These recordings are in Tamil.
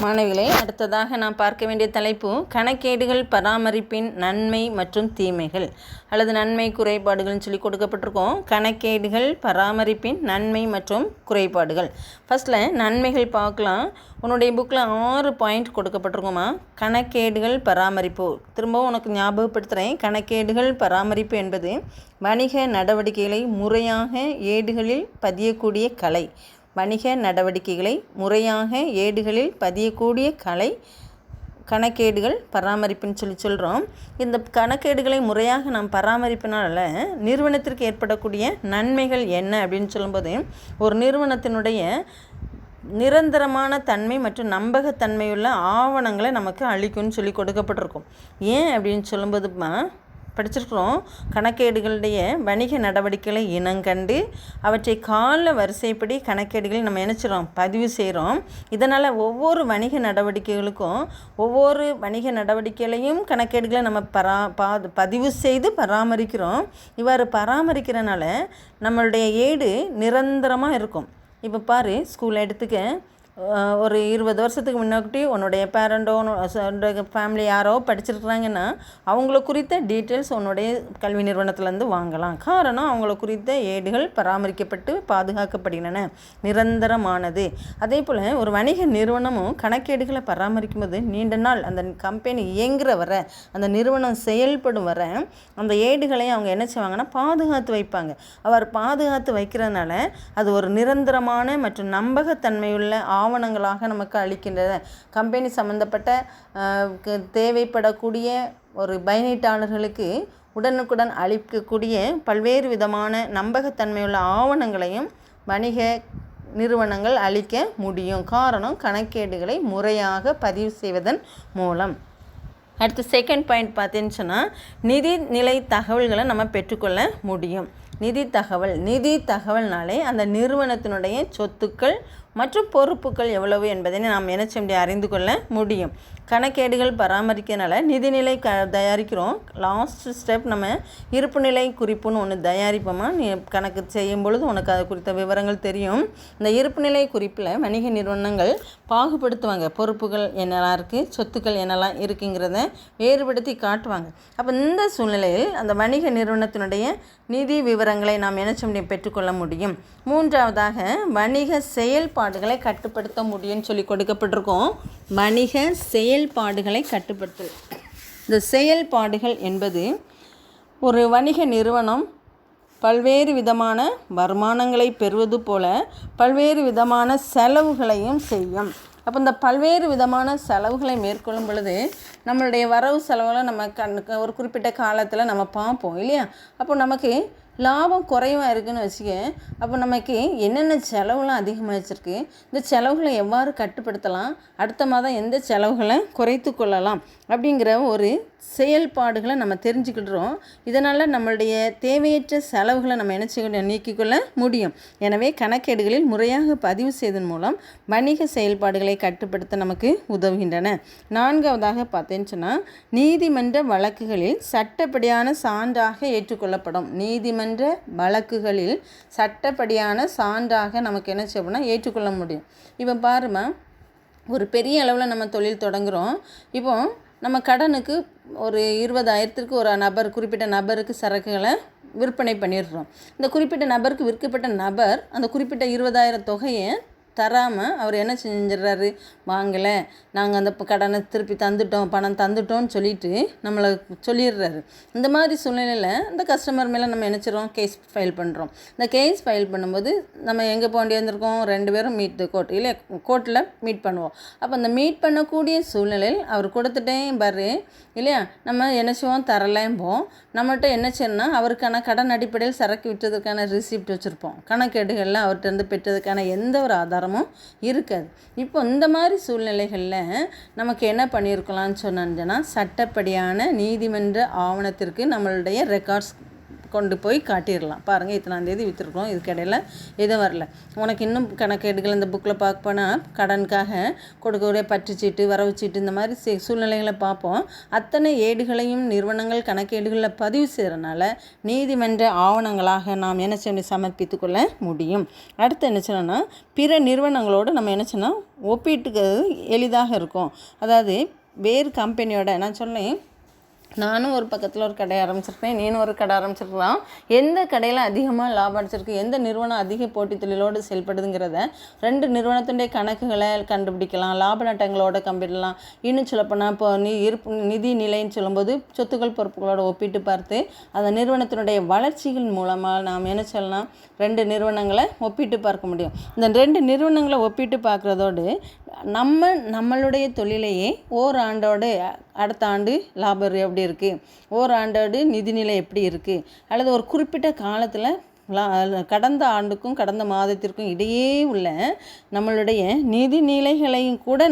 மாணவிகளே, அடுத்ததாக நாம் பார்க்க வேண்டிய தலைப்பு கணக்கேடுகள் பராமரிப்பின் நன்மை மற்றும் தீமைகள் அல்லது நன்மை குறைபாடுகள்னு சொல்லி கொடுக்கப்பட்டிருக்கோம். கணக்கேடுகள் பராமரிப்பின் நன்மை மற்றும் குறைபாடுகள். ஃபஸ்ட்டில் நன்மைகள் பார்க்கலாம். உன்னுடைய புக்கில் 6 பாயிண்ட் கொடுக்கப்பட்டிருக்கோமா. கணக்கேடுகள் பராமரிப்பு, திரும்பவும் உனக்கு ஞாபகப்படுத்துகிறேன். கணக்கேடுகள் பராமரிப்பு என்பது வணிக நடவடிக்கைகளை முறையாக ஏடுகளில் பதியக்கூடிய கலை. வணிக நடவடிக்கைகளை முறையாக ஏடுகளில் பதியக்கூடிய கலை கணக்கேடுகள் பராமரிப்புன்னு சொல்கிறோம். இந்த கணக்கேடுகளை முறையாக நாம் பராமரிப்பினால நிறுவனத்திற்கு ஏற்படக்கூடிய நன்மைகள் என்ன அப்படின்னு சொல்லும்போது, ஒரு நிறுவனத்தினுடைய நிரந்தரமான தன்மை மற்றும் நம்பகத்தன்மையுள்ள ஆவணங்களை நமக்கு அளிக்கும்னு சொல்லி கொடுக்கப்பட்டிருக்கும். ஏன் அப்படின்னு சொல்லும்போதுமா படிச்சிருக்கிறோம். கணக்கேடுகளுடைய வணிக நடவடிக்கைகளை இனங்கண்டு அவற்றை கால வரிசைப்படி கணக்கேடுகளை நம்ம நினைச்சிடறோம், பதிவு செய்கிறோம். இதனால் ஒவ்வொரு வணிக நடவடிக்கைகளுக்கும் ஒவ்வொரு வணிக நடவடிக்கைகளையும் கணக்கேடுகளை நம்ம பதிவு செய்து பராமரிக்கிறோம். இவ்வாறு பராமரிக்கிறனால நம்மளுடைய ஏடு நிரந்தரமாக இருக்கும். இப்போ பாரு, ஸ்கூலில் எடுத்துக்க, ஒரு 20 வருஷத்துக்கு முன்னாடி உன்னுடைய பேரண்டோ ஃபேமிலி யாரோ படிச்சிருக்கிறாங்கன்னா அவங்கள குறித்த டீட்டெயில்ஸ் உன்னுடைய கல்வி நிறுவனத்திலேருந்து வாங்கலாம். காரணம், அவங்கள குறித்த ஏடுகள் பராமரிக்கப்பட்டு பாதுகாக்கப்படுகின்றன, நிரந்தரமானது. அதே போல் ஒரு வணிக நிறுவனமும் கணக்கேடுகளை பராமரிக்கும் போது நீண்ட நாள் அந்த கம்பெனி இயங்குகிற வர, அந்த நிறுவனம் செயல்படும் வர அந்த ஏடுகளை அவங்க என்ன செய்வாங்கன்னா பாதுகாத்து வைப்பாங்க. அவர் பாதுகாத்து வைக்கிறதுனால அது ஒரு நிரந்தரமான மற்றும் நம்பகத்தன்மையுள்ள ஆவணங்களாக நமக்கு அளிக்கின்றன. கம்பெனி சம்பந்தப்பட்ட தேவைப்படக்கூடிய ஒரு பயனீட்டாளர்களுக்கு உடனுக்குடன் அளிக்கக்கூடிய பல்வேறு விதமான நம்பகத்தன்மையுள்ள ஆவணங்களையும் வணிக நிறுவனங்கள் அளிக்க முடியும். காரணம், கணக்கேடுகளை முறையாக பதிவு செய்வதன் மூலம். அடுத்து செகண்ட் பாயிண்ட் பார்த்தீங்கன்னு சொன்னால், நிதிநிலை தகவல்களை நம்ம பெற்றுக்கொள்ள முடியும். நிதி தகவல்னாலே அந்த நிறுவனத்தினுடைய சொத்துக்கள் மற்றும் பொறுப்புகள் எவ்வளவு என்பதை நாம் என்ன செய்ய முடியும், அறிந்து கொள்ள முடியும். கணக்கேடுகள் பராமரிக்கிறதுனால நிதிநிலை தயாரிக்கிறோம். லாஸ்ட் ஸ்டெப் நம்ம இருப்புநிலை குறிப்புன்னு ஒன்று தயாரிப்போமா. நீ கணக்கு செய்யும் பொழுது உனக்கு அது குறித்த விவரங்கள் தெரியும். இந்த இருப்புநிலை குறிப்பில் வணிக நிறுவனங்கள் பாகுபடுத்துவாங்க. பொறுப்புகள் என்னெல்லாம் இருக்குது, சொத்துக்கள் என்னெல்லாம் இருக்குங்கிறத வேறுபடுத்தி காட்டுவாங்க. அப்போ இந்த சூழ்நிலையில் அந்த வணிக நிறுவனத்தினுடைய நிதி விவரங்களை நாம் என்ன செய்ய முடியும், பெற்றுக்கொள்ள முடியும். மூன்றாவதாக வணிக செயல்பாடுகளை கட்டுப்படுத்த முடியும்னு சொல்லி கொடுக்கப்பட்டிருக்கோம். வணிக செயல்பாடுகளை கட்டுப்படுத்தல். இந்த செயல்பாடுகள் என்பது ஒரு வணிக நிறுவனம் பல்வேறு விதமான வருமானங்களை பெறுவது போல பல்வேறு விதமான செலவுகளையும் செய்யும். அப்போ இந்த பல்வேறு விதமான செலவுகளை மேற்கொள்ளும் பொழுது நம்மளுடைய வரவு செலவுகளை நம்ம ஒரு குறிப்பிட்ட காலத்தில் நம்ம பார்ப்போம் இல்லையா. அப்போ நமக்கு லாபம் குறைவாக இருக்குதுன்னு வச்சுக்க, அப்போ நமக்கு என்னென்ன செலவுலாம் அதிகமாக வச்சுருக்கு, இந்த செலவுகளை எவ்வாறு கட்டுப்படுத்தலாம், அடுத்த மாதம் எந்த செலவுகளை குறைத்து கொள்ளலாம் அப்படிங்கிற ஒரு செயல்பாடுகளை நம்ம தெரிஞ்சுக்கிட்டுறோம். இதனால் நம்மளுடைய தேவையற்ற செலவுகளை நம்ம என்ன நீக்கிக்கொள்ள முடியும். எனவே கணக்கேடுகளில் முறையாக பதிவு செய்வதன் மூலம் வணிக செயல்பாடுகளை கட்டுப்படுத்த நமக்கு உதவுகின்றன. நான்காவதாக பார்த்தேன்னு சொன்னால், நீதிமன்ற வழக்குகளில் சட்டப்படியான சான்றாக ஏற்றுக்கொள்ளப்படும். நீதிமன்ற வழக்குகளில் சட்டப்படியான சான்றாக நமக்கு என்ன செய்யணும்னா ஏற்றுக்கொள்ள முடியும். இப்போ பாருமா, ஒரு பெரிய அளவில் நம்ம தொழில் தொடங்குகிறோம். இப்போ நம்ம கடனுக்கு ஒரு 20,000க்கு ஒரு குறிப்பிட்ட நபருக்கு சரக்குகளை விற்பனை பண்ணிடுறோம். இந்த குறிப்பிட்ட நபருக்கு விற்கப்பட்ட நபர் அந்த குறிப்பிட்ட 20,000 தொகையை தராமல் அவர் என்ன செஞ்சிடறாரு, வாங்கலை, நாங்கள் அந்த கடனை திருப்பி பணம் தந்துட்டோம்னு சொல்லிட்டு நம்மளை சொல்லிடுறாரு. இந்த மாதிரி சூழ்நிலையில் இந்த கஸ்டமர் மேலே நம்ம நினச்சிடறோம், கேஸ் ஃபைல் பண்ணுறோம். இந்த கேஸ் ஃபைல் பண்ணும்போது நம்ம எங்கே போக வேண்டியிருந்திருக்கோம், 2 பேரும் கோர்ட் இல்லை கோர்ட்டில் மீட் பண்ணுவோம். அப்போ அந்த மீட் பண்ணக்கூடிய சூழ்நிலையில் அவர் கொடுத்துட்டேன் பாரு இல்லையா, நம்ம என்ன செய்வோம், தரலேம்போம். நம்மகிட்ட என்ன செய்யணும்னா அவருக்கான கடன் அடிப்படையில் சரக்கு விற்றதுக்கான ரிசிப்ட் வச்சுருப்போம். கணக்கேடுகளில் அவர்கிட்ட பெற்றதுக்கான எந்த ஒரு ஆதாரமும் இருக்காது. இப்போ இந்த மாதிரி சூழ்நிலைகளில் நமக்கு என்ன பண்ணியிருக்கலாம்னு சொன்னா, சட்டப்படியான நீதிமன்ற ஆவணத்திற்கு நம்மளுடைய ரெக்கார்ட்ஸ் கொண்டு போய் காட்டிடலாம். பாருங்கள், இத்தனாந்தேதி விற்றுருக்கோம், இதுக்கு இடையில எதுவும் வரல. உனக்கு இன்னும் கணக்கேடுகள் இந்த புக்கில் பார்க்க போனால் கடனுக்காக கொடுக்கக்கூடிய பற்றுச்சீட்டு, வரவு சீட்டு, இந்த மாதிரி சூழ்நிலைகளை பார்ப்போம். அத்தனை ஏடுகளையும் நிறுவனங்கள் கணக்கேடுகளில் பதிவு செய்கிறனால நீதிமன்ற ஆவணங்களாக நாம் என்ன செய்ய சமர்ப்பித்து கொள்ள முடியும். அடுத்து என்ன சொன்னால், பிற நிறுவனங்களோடு நம்ம என்ன சொன்னால் ஒப்பீட்டுக்கு எளிதாக இருக்கும். அதாவது வேறு கம்பெனியோட நான் சொன்னேன், நானும் ஒரு பக்கத்தில் ஒரு கடை ஆரம்பிச்சிருக்கேன், நீனும் ஒரு கடை ஆரம்பிச்சிருக்கலாம். எந்த கடையில் அதிகமாக லாபம் அடிச்சிருக்கு, எந்த நிறுவனம் அதிக போட்டி தொழிலோடு செயல்படுதுங்கிறத 2 நிறுவனத்துடைய கணக்குகளை கண்டுபிடிக்கலாம், லாப நட்டங்களோட கம்பிடலாம். இன்னும் சொல்லப்போனால் இப்போ நிதி நிலைன்னு சொல்லும்போது சொத்துக்கள் பொறுப்புகளோட ஒப்பிட்டு பார்த்து அந்த நிறுவனத்தினுடைய வளர்ச்சிகள் மூலமாக நாம் என்ன சொல்லலாம் 2 நிறுவனங்களை ஒப்பிட்டு பார்க்க முடியும். இந்த 2 நிறுவனங்களை ஒப்பிட்டு பார்க்குறதோடு நம்மளுடைய தொழிலையே ஓராண்டோடு அடுத்த ஆண்டு லாபம் எப்படி இருக்குது, ஓராண்டோடு நிதிநிலை எப்படி இருக்குது, அல்லது ஒரு குறிப்பிட்ட காலத்தில் கடந்த ஆண்டுக்கும் கடந்த மாதத்திற்கும் இடையே உள்ள நம்மளுடைய நிதிநிலைகளையும் கூட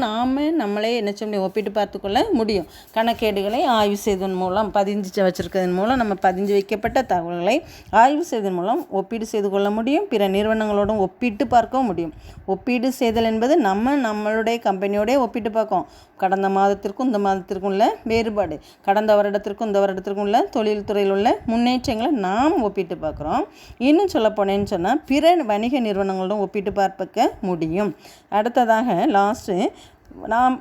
நம்மளே என்ன செய்ய முடியும் ஒப்பிட்டு பார்த்துக்கொள்ள முடியும். கணக்கேடுகளை ஆய்வு செய்வதன் மூலம் பதிஞ்சு வச்சுருக்கிறதன் மூலம் நம்ம பதிஞ்சு வைக்கப்பட்ட தகவல்களை ஆய்வு செய்வதன் மூலம் ஒப்பீடு செய்து கொள்ள முடியும். பிற நிறுவனங்களோடும் ஒப்பிட்டு பார்க்கவும் முடியும். ஒப்பீடு செய்தல் என்பது நம்மளுடைய கம்பெனியோடய ஒப்பிட்டு பார்க்கும். கடந்த மாதத்திற்கும் இந்த மாதத்திற்கும் உள்ள வேறுபாடு, கடந்த வருடத்திற்கும் இந்த வருடத்திற்கும் உள்ள தொழில்துறையில் உள்ள முன்னேற்றங்களை நாம் ஒப்பிட்டு பார்க்குறோம். இன்னும் சொல்ல போனேன்னு சொன்னால் பிற வணிக நிறுவனங்களோடும் ஒப்பிட்டு பார்க்க முடியும். அடுத்ததாக லாஸ்ட்டு நாம்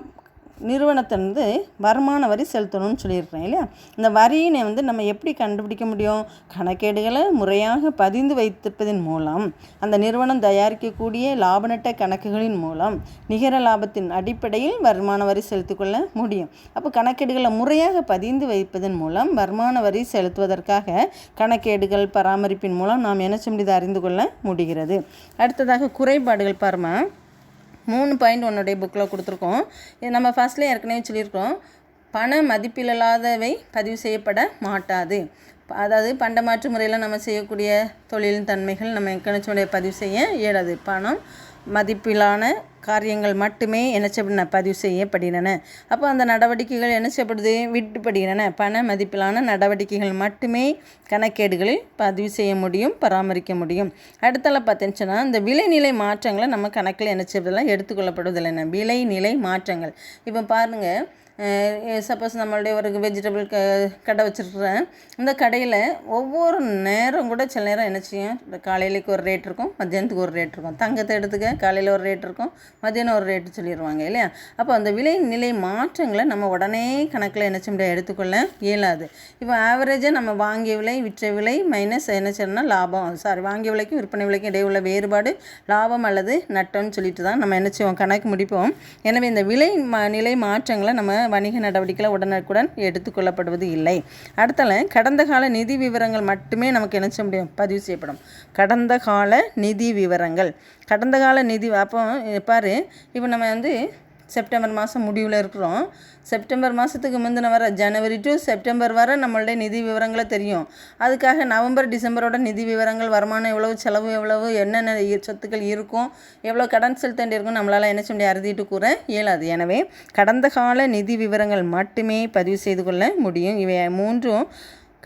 நிறுவனத்திலிருந்து வருமான வரி செலுத்தணும்னு சொல்லியிருக்கிறேன் இல்லையா. இந்த வரியினை நம்ம எப்படி கண்டுபிடிக்க முடியும்? கணக்கேடுகளை முறையாக பதிந்து வைத்திருப்பதன் மூலம், அந்த நிறுவனம் தயாரிக்கக்கூடிய லாப நட்ட கணக்குகளின் மூலம் நிகர லாபத்தின் அடிப்படையில் வருமான வரி செலுத்திக்கொள்ள முடியும். அப்போ கணக்கேடுகளை முறையாக பதிந்து வைப்பதன் மூலம் வருமான வரி செலுத்துவதற்காக கணக்கேடுகள் பராமரிப்பின் மூலம் நாம் என்ன செய்ய முடியுது அறிந்து கொள்ள முடிகிறது. அடுத்ததாக குறைபாடுகள் பாருமா, 3.1 புக்கில் கொடுத்துருக்கோம். இது நம்ம ஃபஸ்ட்லேயே ஏற்கனவே சொல்லியிருக்கோம். பண மதிப்பில்லாதவை பதிவு செய்யப்பட மாட்டாது. அதாவது பண்டமாற்று முறையில் நம்ம செய்யக்கூடிய தொழிலின் தன்மைகள் நம்ம கணச்சுடைய பதிவு செய்ய இயலாது. பணம் மதிப்பிலான காரியங்கள் மட்டுமே என்ன செய்ய பதிவு செய்யப்படுகின்றன. அப்போ அந்த நடவடிக்கைகள் என்ன செய்யப்படுது விட்டுப்படுகின்றன. பண மதிப்பிலான நடவடிக்கைகள் மட்டுமே கணக்கேடுகளில் பதிவு செய்ய முடியும், பராமரிக்க முடியும். அடுத்தால பார்த்துச்சுன்னா இந்த விலைநிலை மாற்றங்களை நம்ம கணக்கில் என்ன செய்வதெல்லாம் எடுத்துக்கொள்ளப்படுவதில்லை. விலைநிலை மாற்றங்கள் இப்போ பாருங்கள், சப்போஸ் நம்மளுடைய ஒரு வெஜிடபிள் கடை வச்சுருக்குறேன். இந்த கடையில் ஒவ்வொரு நேரம் கூட சில நேரம் என்ன செய்யும், காலையிலேக்கு ஒரு ரேட் இருக்கும், மத்தியானத்துக்கு ஒரு ரேட் இருக்கும். தங்கத்தை எடுத்துக்க, காலையில் ஒரு ரேட் இருக்கும், மத்தியானம் ஒரு ரேட்டு சொல்லிடுவாங்க இல்லையா. அப்போ அந்த விலை நிலை மாற்றங்களை நம்ம உடனே கணக்கில் என்ன செய்ய முடியாது, எடுத்துக்கொள்ள இயலாது. இப்போ ஆவரேஜாக நம்ம வாங்கிய விலை விற்ற விலை மைனஸ் என்ன செய்யணும்னா லாபம், வாங்கிய விலைக்கும் விற்பனை விலைக்கும் இடையே உள்ள வேறுபாடு லாபம் அல்லது நட்டம்னு சொல்லிட்டு தான் நம்ம என்ன செய்வோம் கணக்கு முடிப்போம். எனவே இந்த விலை நிலை மாற்றங்களை நம்ம வணிக நடவடிக்கைகளை உடனுக்குடன் எடுத்துக்கொள்ளப்படுவது இல்லை. அடுத்தால கடந்த கால நிதி விவரங்கள் மட்டுமே நமக்கு என்ன செய்ய முடியும் பதிவு செய்யப்படும். கடந்த கால நிதி விவரங்கள், கடந்த கால நிதி. அப்போ பாரு, இப்போ நம்ம செப்டம்பர் மாதம் முடிவில் இருக்கிறோம். செப்டம்பர் மாதத்துக்கு முந்தின வர ஜனவரி டு செப்டம்பர் வரை நம்மளுடைய நிதி விவரங்களை தெரியும். அதுக்காக நவம்பர் டிசம்பரோட நிதி விவரங்கள், வருமானம் எவ்வளவு, செலவு எவ்வளவு, என்னென்ன சொத்துக்கள் இருக்கும், எவ்வளோ கடன் செலுத்த வேண்டியிருக்கும் நம்மளால் என்ன செய்ய அறுதிட்டு கூற இயலாது. எனவே கடந்த கால நிதி விவரங்கள் மட்டுமே பதிவு செய்து கொள்ள முடியும். இவை 3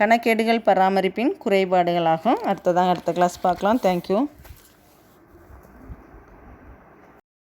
கணக்கேடுகள் பராமரிப்பின் குறைபாடுகளாகும். அடுத்த கிளாஸ் பார்க்கலாம். தேங்க்யூ.